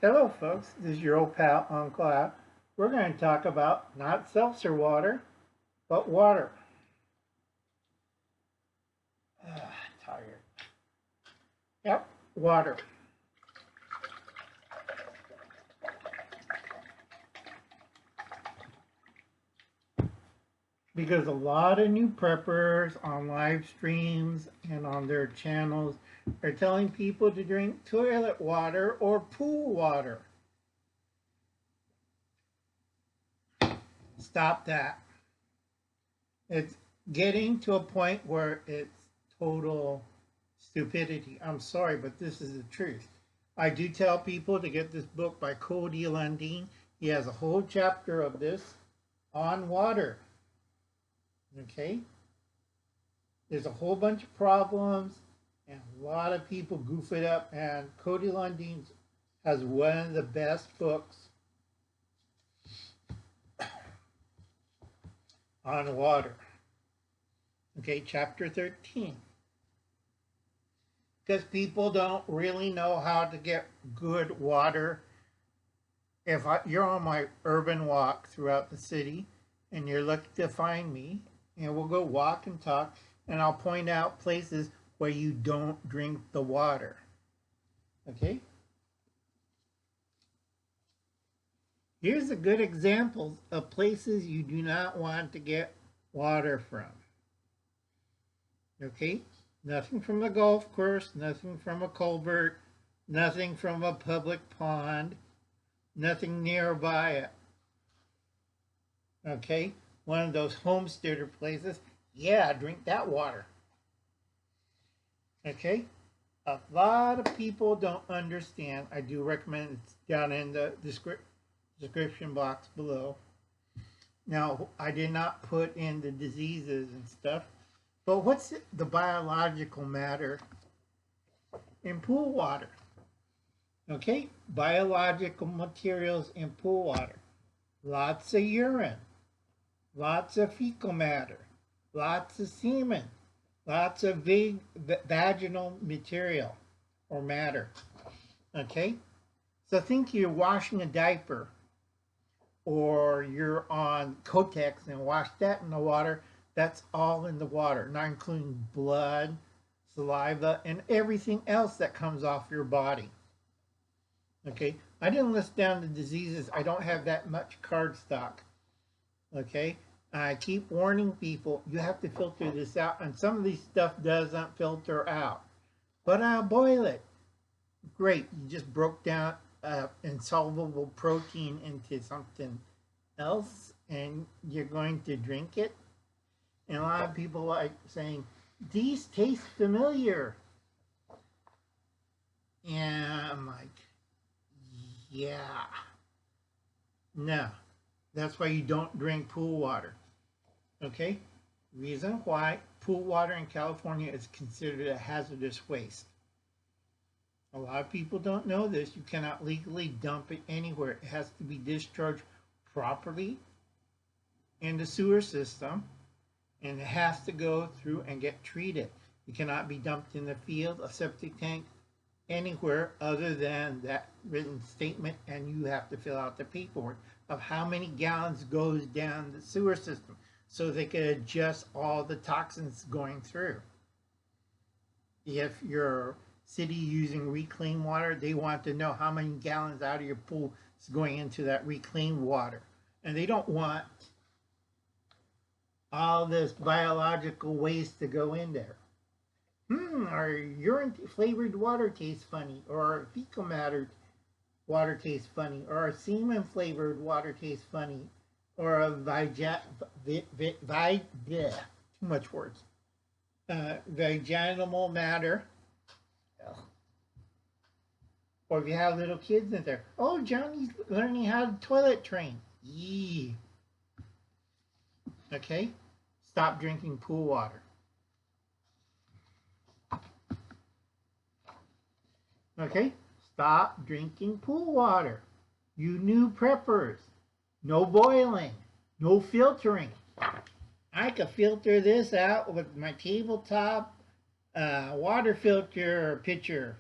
Hello folks, this is your old pal Uncle Al. We're going to talk about not seltzer water, but water. Tired. Yep, water. Because a lot of new preppers on live streams and on their channels are telling people to drink toilet water or pool water. Stop that. It's getting to a point where it's total stupidity. I'm sorry, but this is the truth. I do tell people to get this book by Cody Lundeen. He has a whole chapter of this on water. Okay? There's a whole bunch of problems, and a lot of people goof it up, and Cody Lundeen has one of the best books on water. Okay, chapter 13. Because people don't really know how to get good water. If you're on my urban walk throughout the city, and you're looking to find me, and we'll go walk and talk, and I'll point out places where you don't drink the water. Okay? Here's a good examples of places you do not want to get water from. Okay? Nothing from a golf course, nothing from a culvert, nothing from a public pond, nothing nearby it. Okay? One of those homesteader places, yeah, drink that water. Okay? A lot of people don't understand. I do recommend it's down in the description box below. Now, I did not put in the diseases and stuff, but what's the biological matter in pool water? Okay? Biological materials in pool water. Lots of urine. Lots of fecal matter, lots of semen, lots of vaginal material or matter. Okay? So think you're washing a diaper or you're on Kotex and wash that in the water. That's all in the water, not including blood, saliva, and everything else that comes off your body. Okay? I didn't list down the diseases. I don't have that much card stock. Okay? I keep warning people, you have to filter this out, and some of these stuff doesn't filter out. But I'll boil it. Great, you just broke down insoluble protein into something else, and you're going to drink it? And a lot of people like saying, these taste familiar. And I'm like, yeah. No. That's why you don't drink pool water. Okay? Reason why pool water in California is considered a hazardous waste. A lot of people don't know this. You cannot legally dump it anywhere. It has to be discharged properly in the sewer system, and it has to go through and get treated. It cannot be dumped in the field, a septic tank, anywhere other than that written statement, and you have to fill out the paperwork of how many gallons goes down the sewer system so they can adjust all the toxins going through. If your city using reclaimed water, they want to know how many gallons out of your pool is going into that reclaimed water. And they don't want all this biological waste to go in there. Our urine flavored water tastes funny, or our fecal matter water tastes funny, or our semen flavored water tastes funny, or a too much words. Vaginal matter. Or if you have little kids in there, oh, Johnny's learning how to toilet train. Yee. Okay? Stop drinking pool water. Okay? Stop drinking pool water. You new preppers. No boiling. No filtering. I could filter this out with my tabletop water filter pitcher.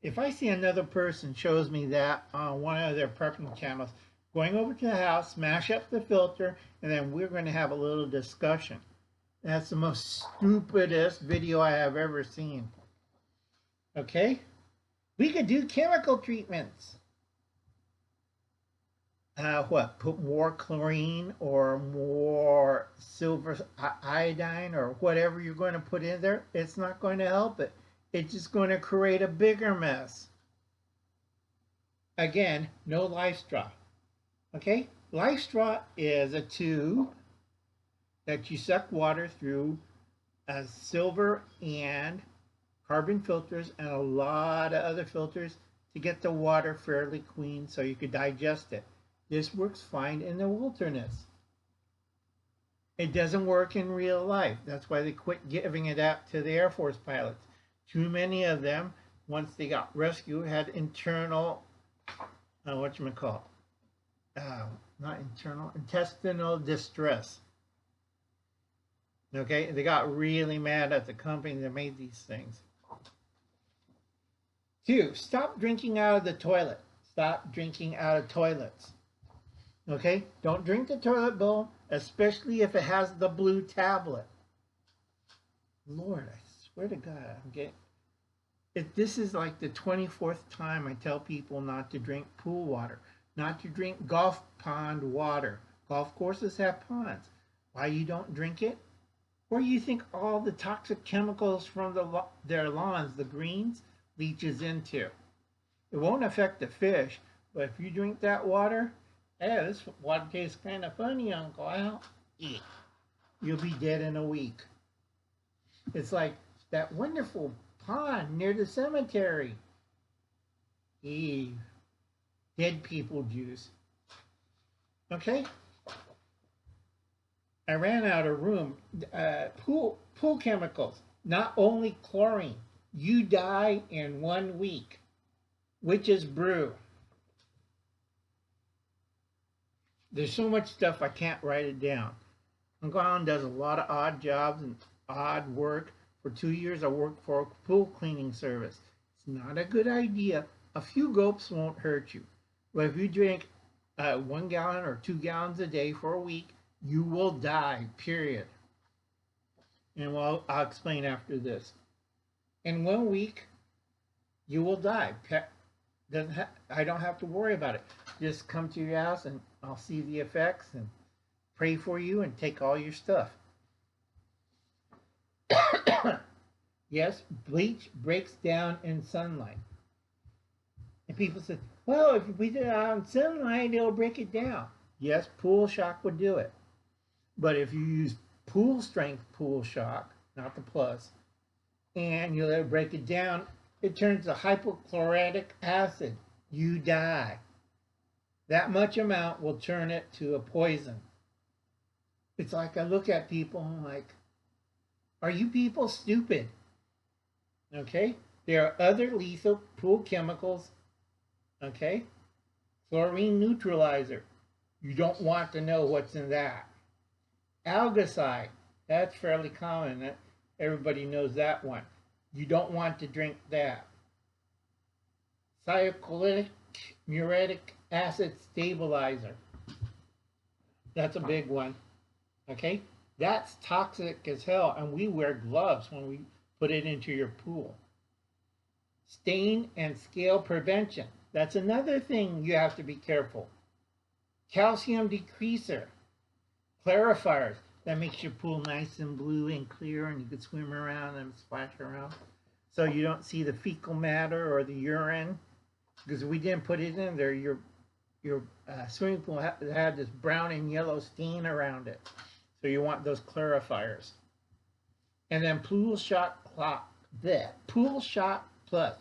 If I see another person shows me that on one of their prepping channels, going over to the house, smash up the filter, and then we're going to have a little discussion. That's the most stupidest video I have ever seen. Okay? We could do chemical treatments. What? Put more chlorine or more silver iodine or whatever you're going to put in there. It's not going to help it. It's just going to create a bigger mess. Again, no life straw. Okay? Life straw is a tube that you suck water through silver and carbon filters and a lot of other filters to get the water fairly clean so you could digest it. This works fine in the wilderness. It doesn't work in real life. That's why they quit giving it out to the Air Force pilots. Too many of them, once they got rescued, had internal, not internal, intestinal distress. Okay, they got really mad at the company that made these things. 2, stop drinking out of the toilet. Stop drinking out of toilets. Okay, don't drink the toilet bowl, especially if it has the blue tablet. Lord, I swear to God, this is like the 24th time I tell people not to drink pool water, not to drink golf pond water. Golf courses have ponds. Why you don't drink it? Where you think all the toxic chemicals from their lawns, the greens, leaches into. It won't affect the fish, but if you drink that water, hey, this water tastes kind of funny, Uncle Al. You'll be dead in a week. It's like that wonderful pond near the cemetery. Dead people juice. Okay? I ran out of room. Pool chemicals, not only chlorine. You die in 1 week. Witch's brew. There's so much stuff I can't write it down. Uncle Alan does a lot of odd jobs and odd work. For 2 years, I worked for a pool cleaning service. It's not a good idea. A few gulps won't hurt you. But if you drink 1 gallon or 2 gallons a day for a week, you will die, period. And I'll explain after this. In 1 week, you will die. I don't have to worry about it. Just come to your house and I'll see the effects and pray for you and take all your stuff. Yes, bleach breaks down in sunlight. And people say, well, if we did it out in sunlight, it'll break it down. Yes, pool shock would do it. But if you use pool strength pool shock, not the plus, and you let it break it down, it turns to hypochlorite acid. You die. That much amount will turn it to a poison. It's like I look at people and I'm like, are you people stupid? Okay? There are other lethal pool chemicals. Okay? Chlorine neutralizer. You don't want to know what's in that. Algicide. That's fairly common. Everybody knows that one. You don't want to drink that. Cyacolinic muriatic acid stabilizer. That's a big one. Okay? That's toxic as hell, and we wear gloves when we put it into your pool. Stain and scale prevention. That's another thing you have to be careful. Calcium decreaser. Clarifiers. That makes your pool nice and blue and clear, and you can swim around and splash around. So you don't see the fecal matter or the urine. Because if we didn't put it in there, your swimming pool had this brown and yellow stain around it. So you want those clarifiers. And then Pool Shot Plus.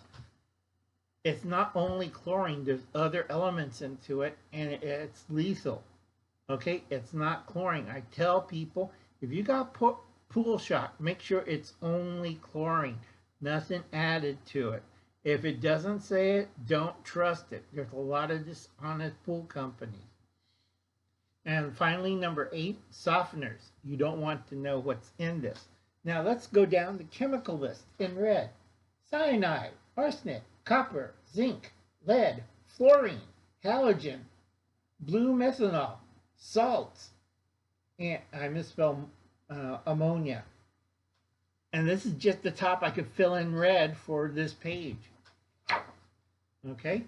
It's not only chlorine, there's other elements into it, and it's lethal. Okay, it's not chlorine. I tell people, if you got pool shock, make sure it's only chlorine, nothing added to it. If it doesn't say it, don't trust it. There's a lot of dishonest pool companies. And finally, number 8, softeners. You don't want to know what's in this. Now let's go down the chemical list in red. Cyanide, arsenic, copper, zinc, lead, fluorine, halogen, blue methanol, salts, and I misspelled ammonia. And this is just the top. I could fill in red for this page. Okay?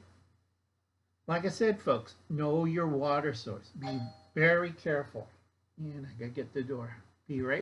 Like I said, folks, know your water source. Be very careful. And I gotta get the door. Be right